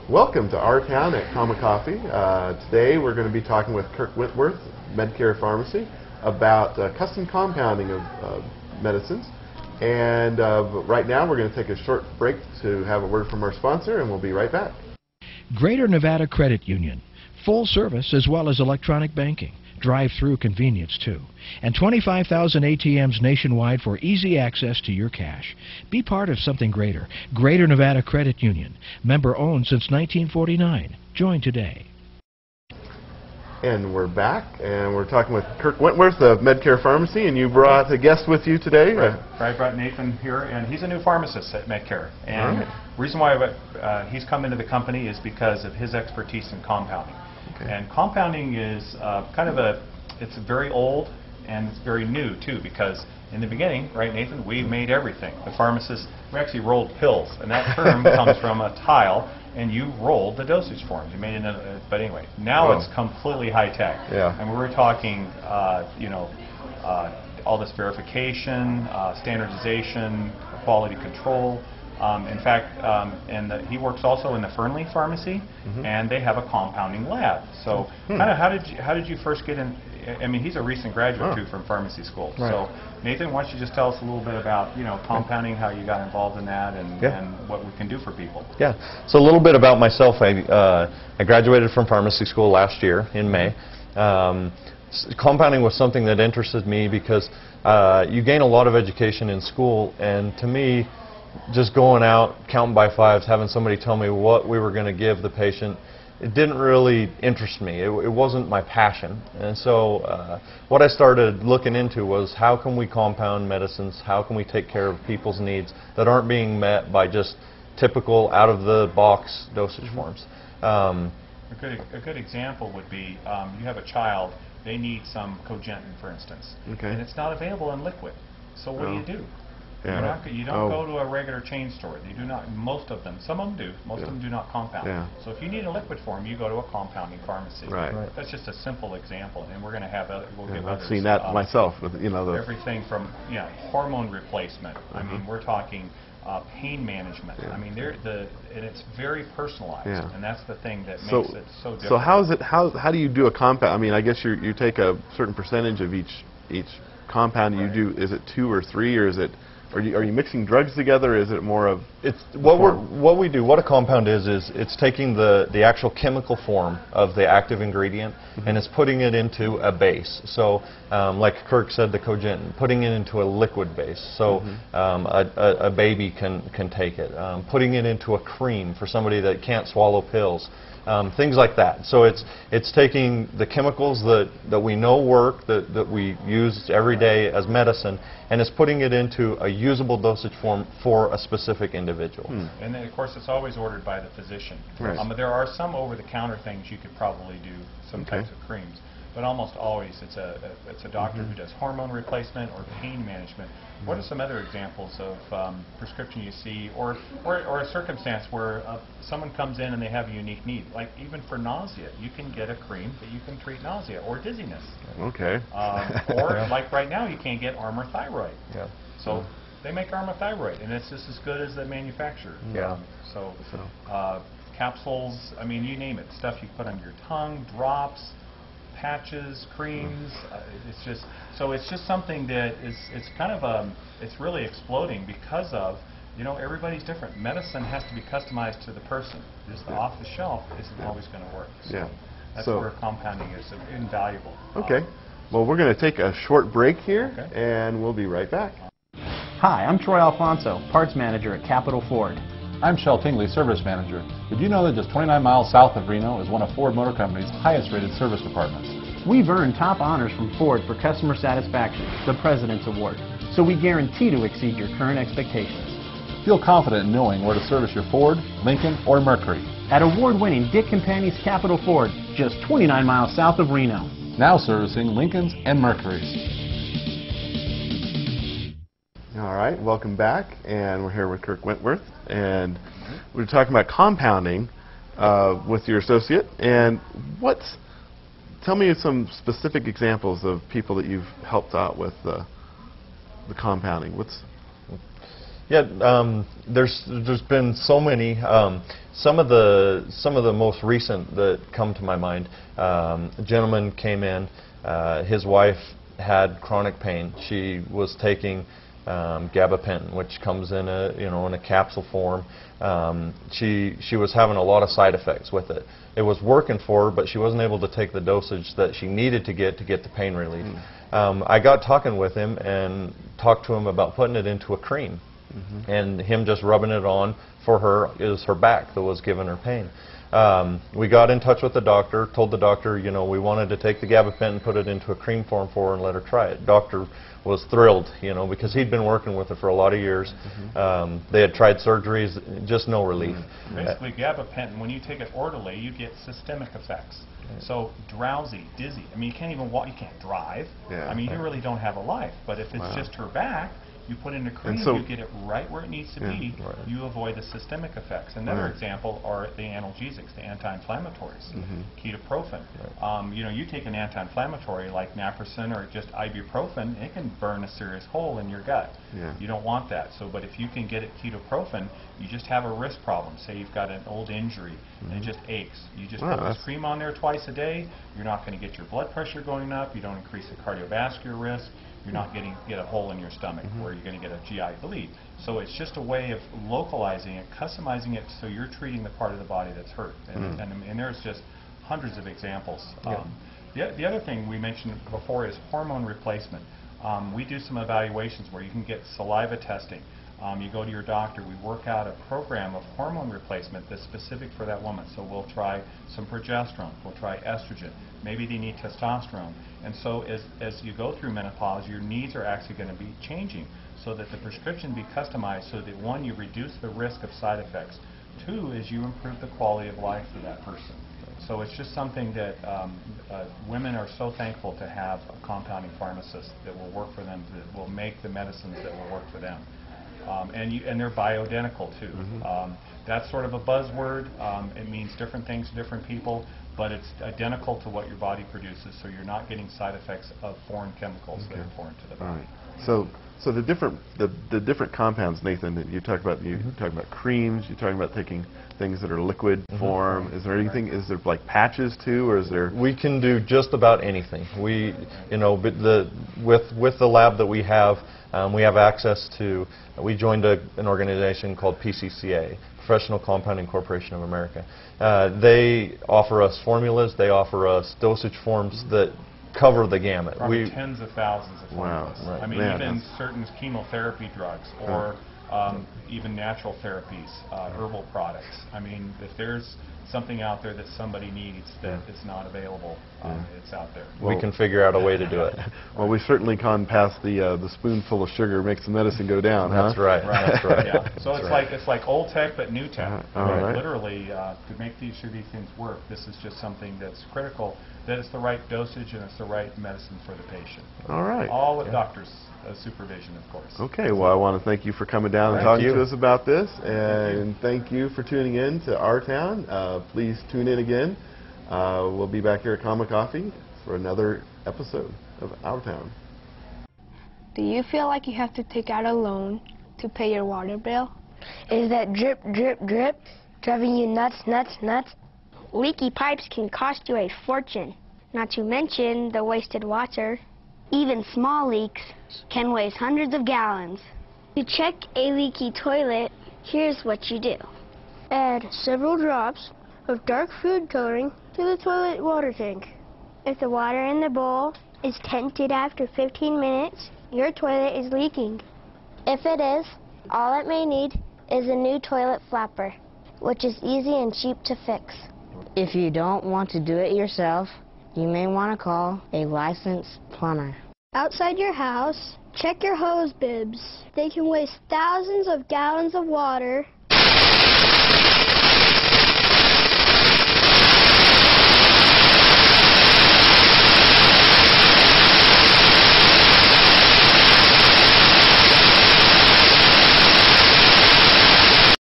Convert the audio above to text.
Welcome to our town at Comma Coffee. Today we're going to be talking with Kirk Wentworth, MedCare Pharmacy, about custom compounding of medicines. And right now we're going to take a short break to have a word from our sponsor, and we'll be right back. Greater Nevada Credit Union. Full service as well as electronic banking. Drive-through convenience too. And 25,000 ATMs nationwide for easy access to your cash. Be part of something greater. Greater Nevada Credit Union. Member owned since 1949. Join today. And we're back, and we're talking with Kirk Wentworth of MedCare Pharmacy, and you brought a guest with you today. I brought Nathan here, and he's a new pharmacist at MedCare. And the reason why he's come into the company is because of his expertise in compounding. Okay. And compounding is it's very old and it's very new too, because in the beginning, right, Nathan, we made everything. The pharmacists, we actually rolled pills, and that term comes from a tile, and you rolled the dosage forms. You made it, but anyway, now it's completely high tech. Yeah. And we're talking, all this verification, standardization, quality control. In fact, he works also in the Fernley Pharmacy, and they have a compounding lab. So, kind of, how did you first get in? I mean, he's a recent graduate too from pharmacy school. Right. So, Nathan, why don't you just tell us a little bit about compounding, how you got involved in that, and what we can do for people? Yeah. So a little bit about myself. I graduated from pharmacy school last year in May. Compounding was something that interested me because you gain a lot of education in school, and to me, just going out, counting by fives, having somebody tell me what we were going to give the patient, it didn't really interest me. It wasn't my passion. And so what I started looking into was how can we compound medicines, how can we take care of people's needs that aren't being met by just typical out-of-the-box dosage forms. A good example would be you have a child, they need some cogentin, for instance, and it's not available in liquid. So what do? Yeah. You don't go to a regular chain store. You do not. Most of them. Some of them do. Most of them do not compound. Yeah. So if you need a liquid form, you go to a compounding pharmacy. Right. That's just a simple example, and we're going to have. We'll give others. I've seen that myself. With everything from hormone replacement. I mean, we're talking pain management. I mean, and it's very personalized, and that's the thing that makes it so different. So how do you do a compound? I mean, I guess you take a certain percentage of each compound you do. Is it 2 or 3, or is it? Are you mixing drugs together? Or is it more of what a compound is it's taking the actual chemical form of the active ingredient and it's putting it into a base. So like Kirk said, the cogentin, putting it into a liquid base. So a baby can take it. Putting it into a cream for somebody that can't swallow pills. Things like that. So it's taking the chemicals that we know work, that we use every day as medicine, and it's putting it into a usable dosage form for a specific individual. And then, of course, it's always ordered by the physician. Right. But there are some over-the-counter things you could probably do, some types of creams. But almost always it's a doctor who does hormone replacement or pain management. What are some other examples of prescription you see, or a circumstance where someone comes in and they have a unique need? Like even for nausea, you can get a cream that you can treat nausea or dizziness. Okay. Or like right now, you can't get Armour Thyroid. Yeah. So they make Armour Thyroid, and it's just as good as the manufacturer. Yeah. Capsules, I mean, you name it. Stuff you put on your tongue, drops, patches, creams. It's just something that it's kind of it's really exploding because of everybody's different. Medicine has to be customized to the person. Just the off the shelf isn't always going to work. So that's where compounding is invaluable. Okay. Well, we're going to take a short break here, and we'll be right back. Hi, I'm Troy Alfonso, parts manager at Capital Ford. I'm Shel Tingley, service manager. Did you know that just 29 miles south of Reno is one of Ford Motor Company's highest rated service departments? We've earned top honors from Ford for customer satisfaction, the President's Award, so we guarantee to exceed your current expectations. Feel confident in knowing where to service your Ford, Lincoln, or Mercury. At award-winning Dick & Penny's Capital Ford, just 29 miles south of Reno. Now servicing Lincolns and Mercurys. All right, welcome back, and we're here with Kirk Wentworth, and we're talking about compounding with your associate. And tell me some specific examples of people that you've helped out with the compounding. Yeah, there's been so many. Some of the most recent that come to my mind. A gentleman came in. His wife had chronic pain. She was taking gabapentin, which comes in a capsule form. She was having a lot of side effects with it. It was working for her, but she wasn't able to take the dosage that she needed to get the pain relief. I got talking with him and talked to him about putting it into a cream, and him just rubbing it on for her. It was her back that was giving her pain. We got in touch with the doctor, told the doctor, we wanted to take the gabapentin, put it into a cream form for her and let her try it. Doctor was thrilled, because he'd been working with her for a lot of years. They had tried surgeries, just no relief. Basically, gabapentin, when you take it orally, you get systemic effects. So drowsy, dizzy. I mean, you can't even walk, you can't drive. I mean, you really don't have a life. But if it's just her back, you put in a cream, you get it right where it needs to be, you avoid the systemic effects. Another example are the analgesics, the anti-inflammatories, ketoprofen. You take an anti-inflammatory like naproxen or just ibuprofen, it can burn a serious hole in your gut. You don't want that. But if you can get it ketoprofen, you just have a wrist problem. Say you've got an old injury and it just aches. You just put this cream on there twice a day, you're not going to get your blood pressure going up, you don't increase the cardiovascular risk, you're not get a hole in your stomach where you're going to get a GI bleed. So it's just a way of localizing it, customizing it so you're treating the part of the body that's hurt. And there's just hundreds of examples. The other thing we mentioned before is hormone replacement. We do some evaluations where you can get saliva testing. You go to your doctor, we work out a program of hormone replacement that's specific for that woman. So we'll try some progesterone, we'll try estrogen, maybe they need testosterone. And so as you go through menopause, your needs are actually going to be changing so that the prescription be customized so that, one, you reduce the risk of side effects. Two, is you improve the quality of life for that person. So it's just something that women are so thankful to have a compounding pharmacist that will work for them, that will make the medicines that will work for them. And they're bioidentical too. That's sort of a buzzword. It means different things to different people, but it's identical to what your body produces, so you're not getting side effects of foreign chemicals that are foreign to the body. So the different compounds, Nathan, that you talk about, talking about creams, you're talking about taking things that are liquid form. Is there anything? Is there like patches too, or is there? We can do just about anything. We, but with the lab that we have access to. We joined an organization called PCCA, Professional Compounding Corporation of America. They offer us formulas. They offer us dosage forms that cover the gamut. Probably tens of thousands of formulas. I mean, even certain chemotherapy drugs or even natural therapies, herbal products. I mean, if there's something out there that somebody needs that is not available, it's out there. We can figure out a way to do it. Well, we've certainly gone past the spoonful of sugar makes the medicine go down. That's right. That's right. So it's like old tech but new tech. Literally, to make sure these things work, this is just something that's critical. That it's the right dosage and it's the right medicine for the patient. All right. All with doctors' supervision, of course. Okay. Well, I want to thank you for coming down and talking to us about this, and thank you for tuning in to Our Town. Please tune in again. We'll be back here at Common Coffee for another episode of Our Town. Do you feel like you have to take out a loan to pay your water bill? Is that drip, drip, drip driving you nuts, nuts, nuts? Leaky pipes can cost you a fortune, not to mention the wasted water. Even small leaks can waste hundreds of gallons. To check a leaky toilet, here's what you do. Add several drops of dark food coloring to the toilet water tank. If the water in the bowl is tinted after 15 minutes, your toilet is leaking. If it is, all it may need is a new toilet flapper, which is easy and cheap to fix. If you don't want to do it yourself, you may want to call a licensed plumber. Outside your house, check your hose bibs. They can waste thousands of gallons of water